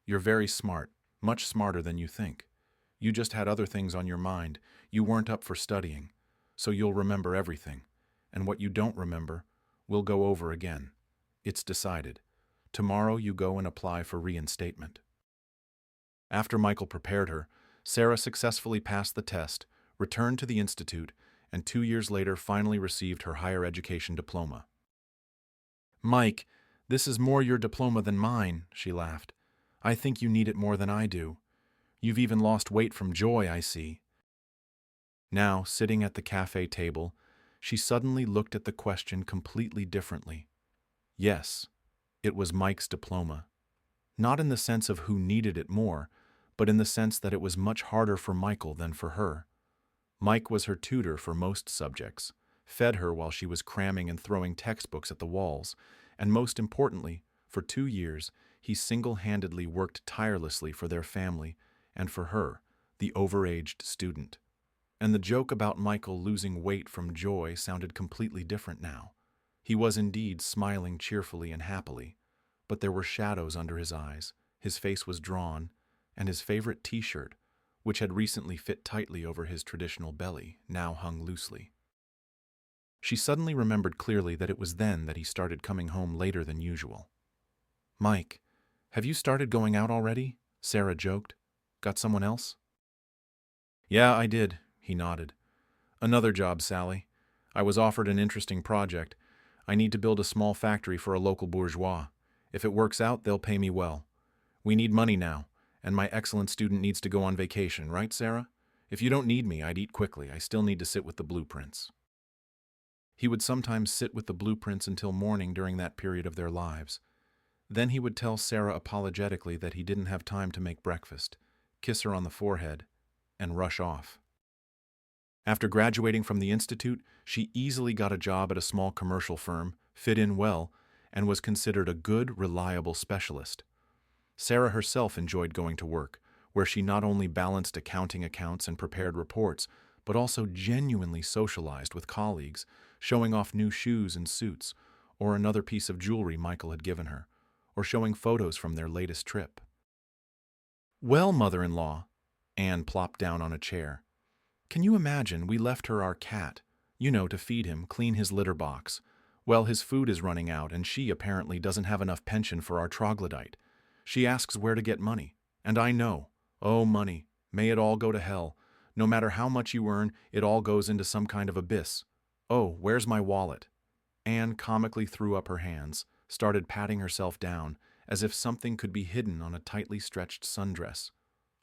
You're very smart, much smarter than you think. You just had other things on your mind. You weren't up for studying. So you'll remember everything. And what you don't remember, we'll go over again. It's decided. Tomorrow you go and apply for reinstatement." After Michael prepared her, Sarah successfully passed the test, returned to the institute, and 2 years later finally received her higher education diploma. "Mike, this is more your diploma than mine," she laughed. "I think you need it more than I do. You've even lost weight from joy, I see." Now, sitting at the cafe table, she suddenly looked at the question completely differently. Yes, it was Mike's diploma. Not in the sense of who needed it more, but in the sense that it was much harder for Michael than for her. Mike was her tutor for most subjects, fed her while she was cramming and throwing textbooks at the walls, and most importantly, for 2 years, he single-handedly worked tirelessly for their family, and for her, the overaged student. And the joke about Michael losing weight from joy sounded completely different now. He was indeed smiling cheerfully and happily, but there were shadows under his eyes, his face was drawn, and his favorite t-shirt, which had recently fit tightly over his traditional belly, now hung loosely. She suddenly remembered clearly that it was then that he started coming home later than usual. "Mike, have you started going out already?" Sarah joked. "Got someone else?" "Yeah, I did," he nodded. "Another job, Sally. I was offered an interesting project. I need to build a small factory for a local bourgeois. If it works out, they'll pay me well. We need money now, and my excellent student needs to go on vacation, right, Sarah? If you don't need me, I'd eat quickly. I still need to sit with the blueprints." He would sometimes sit with the blueprints until morning during that period of their lives. Then he would tell Sarah apologetically that he didn't have time to make breakfast, kiss her on the forehead, and rush off. After graduating from the institute, she easily got a job at a small commercial firm, fit in well, and was considered a good, reliable specialist. Sarah herself enjoyed going to work, where she not only balanced accounting accounts and prepared reports, but also genuinely socialized with colleagues, showing off new shoes and suits, or another piece of jewelry Michael had given her, or showing photos from their latest trip. "Well, mother-in-law," Anne plopped down on a chair. "Can you imagine we left her our cat, to feed him, clean his litter box. Well, his food is running out, and she apparently doesn't have enough pension for our troglodyte. She asks where to get money, and I know. Oh, money, may it all go to hell. No matter how much you earn, it all goes into some kind of abyss. Oh, where's my wallet?" Anne comically threw up her hands, started patting herself down, as if something could be hidden on a tightly stretched sundress.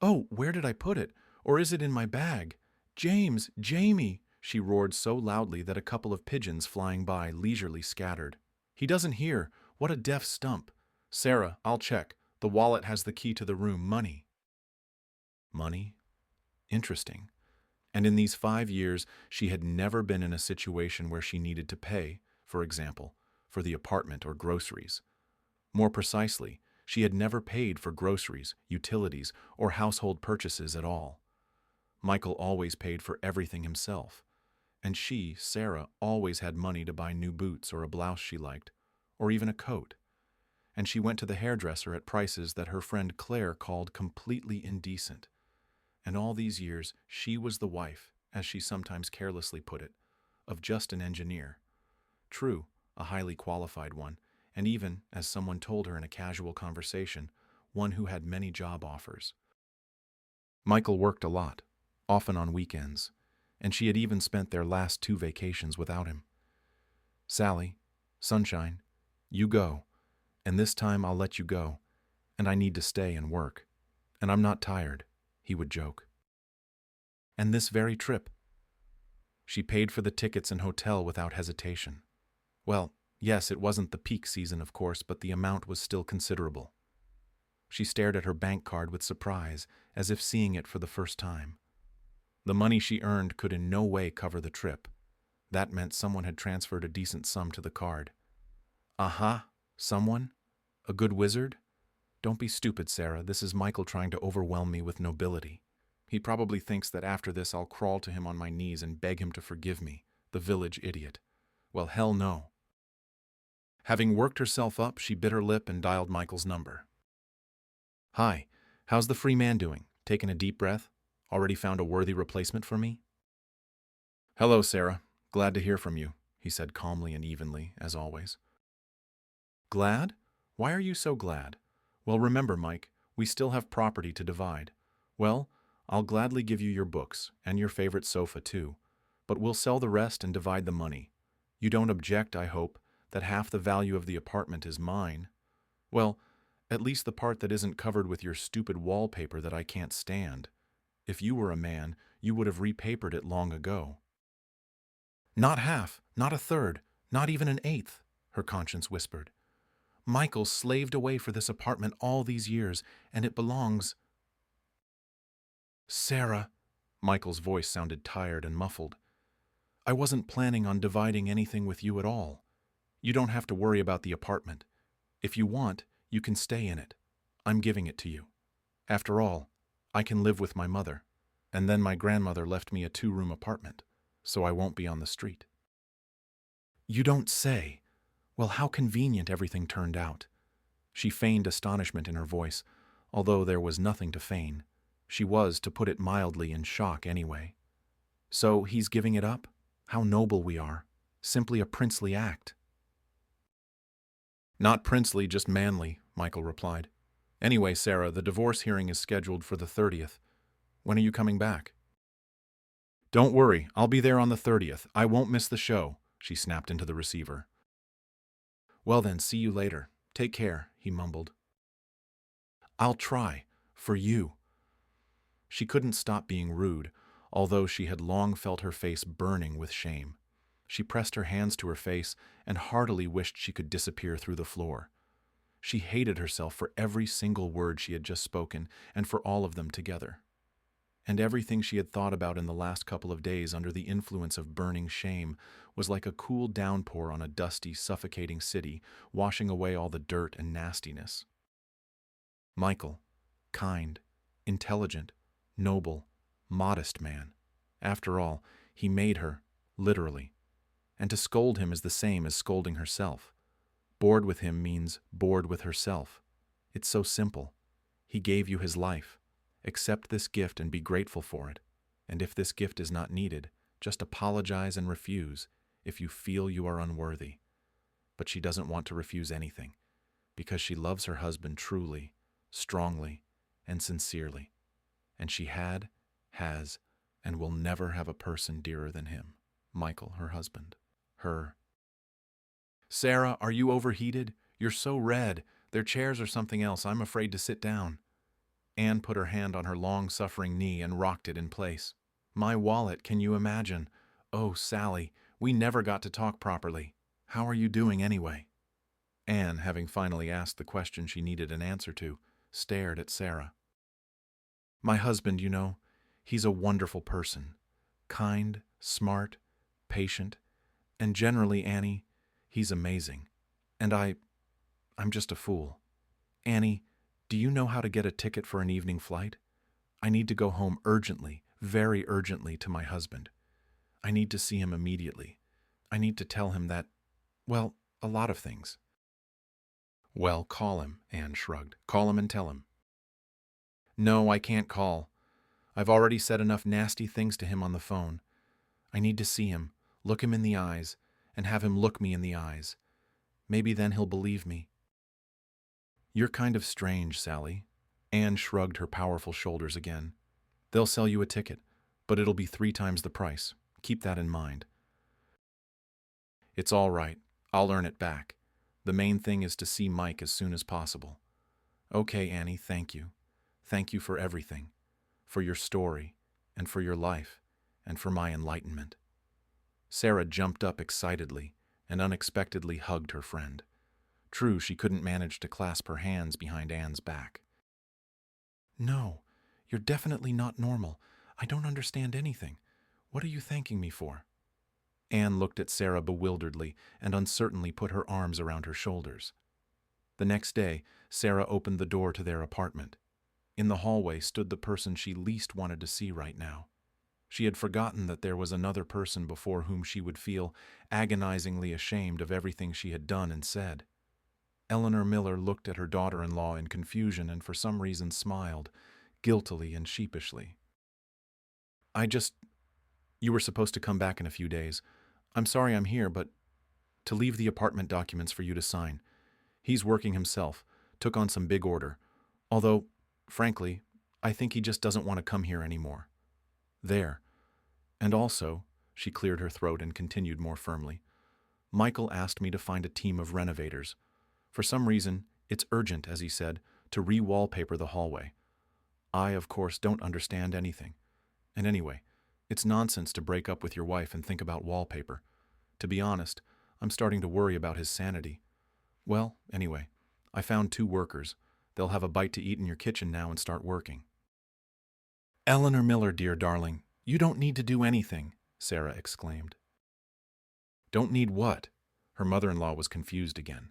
"Oh, where did I put it? Or is it in my bag? James, Jamie!" she roared so loudly that a couple of pigeons flying by leisurely scattered. "He doesn't hear. What a deaf stump. Sarah, I'll check. The wallet has the key to the room. Money." Money? Interesting. And in these 5 years, she had never been in a situation where she needed to pay, for example, for the apartment or groceries. More precisely, she had never paid for groceries, utilities, or household purchases at all. Michael always paid for everything himself, and she, Sarah, always had money to buy new boots or a blouse she liked, or even a coat. And she went to the hairdresser at prices that her friend Claire called completely indecent. And all these years, she was the wife, as she sometimes carelessly put it, of just an engineer. True, a highly qualified one, and even, as someone told her in a casual conversation, one who had many job offers. Michael worked a lot, often on weekends, and she had even spent their last 2 vacations without him. "Sally, sunshine, you go, and this time I'll let you go, and I need to stay and work, and I'm not tired," he would joke. And this very trip. She paid for the tickets and hotel without hesitation. Well, yes, it wasn't the peak season, of course, but the amount was still considerable. She stared at her bank card with surprise, as if seeing it for the first time. The money she earned could in no way cover the trip. That meant someone had transferred a decent sum to the card. Aha, someone? A good wizard? Don't be stupid, Sarah. This is Michael trying to overwhelm me with nobility. He probably thinks that after this I'll crawl to him on my knees and beg him to forgive me, the village idiot. Well, hell no. Having worked herself up, she bit her lip and dialed Michael's number. "Hi, how's the free man doing? Taking a deep breath? Already found a worthy replacement for me?" "Hello, Sarah. Glad to hear from you," he said calmly and evenly, as always. "Glad? Why are you so glad?" "Well, remember, Mike, we still have property to divide. Well, I'll gladly give you your books, and your favorite sofa, too. But we'll sell the rest and divide the money. You don't object, I hope, that half the value of the apartment is mine? Well, at least the part that isn't covered with your stupid wallpaper that I can't stand. If you were a man, you would have repapered it long ago." "Not half, not a third, not even an eighth," her conscience whispered. "Michael slaved away for this apartment all these years, and it belongs—" "Sarah," Michael's voice sounded tired and muffled. "I wasn't planning on dividing anything with you at all. You don't have to worry about the apartment. If you want, you can stay in it. I'm giving it to you. After all, I can live with my mother, and then my grandmother left me a 2-room apartment, so I won't be on the street." "You don't say. Well, how convenient everything turned out." She feigned astonishment in her voice, although there was nothing to feign. She was, to put it mildly, in shock anyway. "So he's giving it up? How noble we are. Simply a princely act." "Not princely, just manly," Michael replied. "Anyway, Sarah, the divorce hearing is scheduled for the 30th. When are you coming back?" "Don't worry, I'll be there on the 30th. I won't miss the show," she snapped into the receiver. "Well then, see you later. Take care," he mumbled. "I'll try. For you." She couldn't stop being rude, although she had long felt her face burning with shame. She pressed her hands to her face and heartily wished she could disappear through the floor. She hated herself for every single word she had just spoken, and for all of them together. And everything she had thought about in the last couple of days under the influence of burning shame was like a cool downpour on a dusty, suffocating city, washing away all the dirt and nastiness. Michael, kind, intelligent, noble, modest man. After all, he made her, literally. And to scold him is the same as scolding herself. Bored with him means bored with herself. It's so simple. He gave you his life. Accept this gift and be grateful for it. And if this gift is not needed, just apologize and refuse if you feel you are unworthy. But she doesn't want to refuse anything, because she loves her husband truly, strongly, and sincerely. And she had, has, and will never have a person dearer than him, Michael, her husband. "Sarah, are you overheated? You're so red. Their chairs or something else. I'm afraid to sit down." Anne put her hand on her long-suffering knee and rocked it in place. "My wallet, can you imagine? Oh, Sally, we never got to talk properly. How are you doing anyway?" Anne, having finally asked the question she needed an answer to, stared at Sarah. "My husband, you know, he's a wonderful person. Kind, smart, patient, and generally, Annie, he's amazing. And I'm just a fool. Annie, do you know how to get a ticket for an evening flight? I need to go home urgently, very urgently, to my husband. I need to see him immediately. I need to tell him that, well, a lot of things." "Well, call him," Anne shrugged. "Call him and tell him." "No, I can't call. I've already said enough nasty things to him on the phone. I need to see him, look him in the eyes, and have him look me in the eyes. Maybe then he'll believe me." "You're kind of strange, Sally." Anne shrugged her powerful shoulders again. "They'll sell you a ticket, but it'll be 3 times the price. Keep that in mind." "It's all right. I'll earn it back. The main thing is to see Mike as soon as possible." "Okay, Annie, thank you. Thank you for everything. For your story, and for your life, and for my enlightenment." Sarah jumped up excitedly and unexpectedly hugged her friend. True, she couldn't manage to clasp her hands behind Anne's back. "No, you're definitely not normal. I don't understand anything. What are you thanking me for?" Anne looked at Sarah bewilderedly and uncertainly put her arms around her shoulders. The next day, Sarah opened the door to their apartment. In the hallway stood the person she least wanted to see right now. She had forgotten that there was another person before whom she would feel agonizingly ashamed of everything she had done and said. Eleanor Miller looked at her daughter-in-law in confusion and for some reason smiled, guiltily and sheepishly. You were supposed to come back in a few days. I'm sorry I'm here, but to leave the apartment documents for you to sign. He's working himself, took on some big order. Although, frankly, I think he just doesn't want to come here anymore. There. And also," she cleared her throat and continued more firmly, "Michael asked me to find a team of renovators. For some reason, it's urgent, as he said, to re-wallpaper the hallway. I, of course, don't understand anything. And anyway, it's nonsense to break up with your wife and think about wallpaper. To be honest, I'm starting to worry about his sanity. Well, anyway, I found 2 workers. They'll have a bite to eat in your kitchen now and start working." "Eleanor Miller, dear darling, you don't need to do anything," Sarah exclaimed. "Don't need what?" Her mother-in-law was confused again.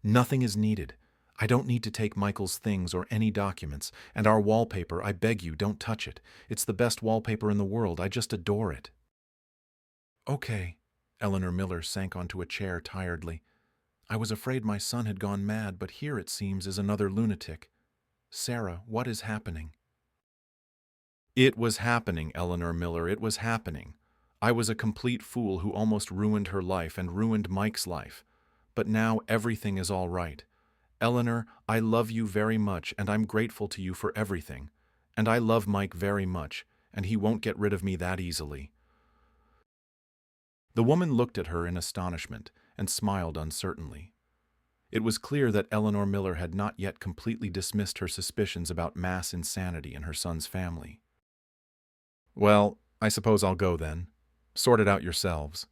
"Nothing is needed. I don't need to take Michael's things or any documents, and our wallpaper, I beg you, don't touch it. It's the best wallpaper in the world. I just adore it. Okay. Eleanor Miller sank onto a chair tiredly. I was afraid my son had gone mad, but here it seems is another lunatic. Sarah, what is happening? It was happening, Eleanor Miller, it was happening. I was a complete fool who almost ruined her life and ruined Mike's life. But now everything is all right. Eleanor, I love you very much, and I'm grateful to you for everything. And I love Mike very much, and he won't get rid of me that easily. The woman looked at her in astonishment and smiled uncertainly. It was clear that Eleanor Miller had not yet completely dismissed her suspicions about mass insanity in her son's family. Well, I suppose I'll go then. Sort it out yourselves.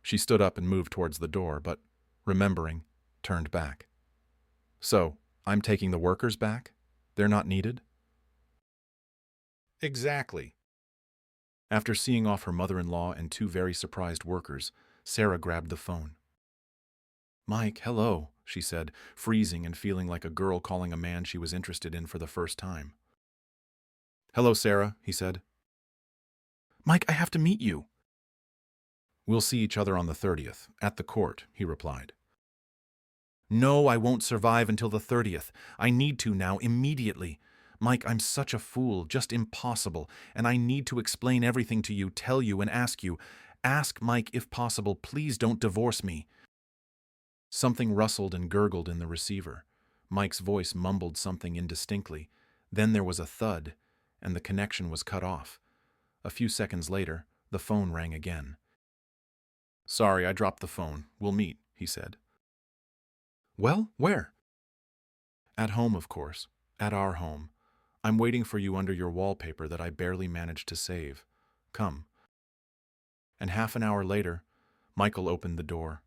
She stood up and moved towards the door, but, remembering, turned back. So, I'm taking the workers back? They're not needed? Exactly. After seeing off her mother-in-law and two very surprised workers, Sarah grabbed the phone. Mike, hello, she said, freezing and feeling like a girl calling a man she was interested in for the first time. Hello, Sarah, he said. Mike, I have to meet you. We'll see each other on the 30th, at the court, he replied. No, I won't survive until the 30th. I need to now, immediately. Mike, I'm such a fool, just impossible, and I need to explain everything to you, tell you, and ask you. Ask Mike, if possible, please don't divorce me. Something rustled and gurgled in the receiver. Mike's voice mumbled something indistinctly. Then there was a thud, and the connection was cut off. A few seconds later, the phone rang again. Sorry, I dropped the phone. We'll meet, he said. Well, where? At home, of course. At our home. I'm waiting for you under your wallpaper that I barely managed to save. Come. And half an hour later, Michael opened the door.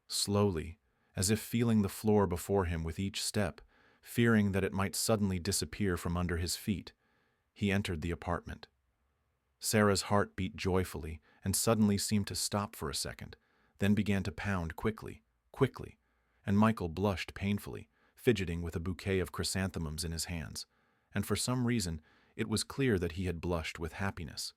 Slowly, as if feeling the floor before him with each step, fearing that it might suddenly disappear from under his feet, he entered the apartment. Sarah's heart beat joyfully and suddenly seemed to stop for a second, then began to pound quickly, and Michael blushed painfully, fidgeting with a bouquet of chrysanthemums in his hands, and for some reason it was clear that he had blushed with happiness,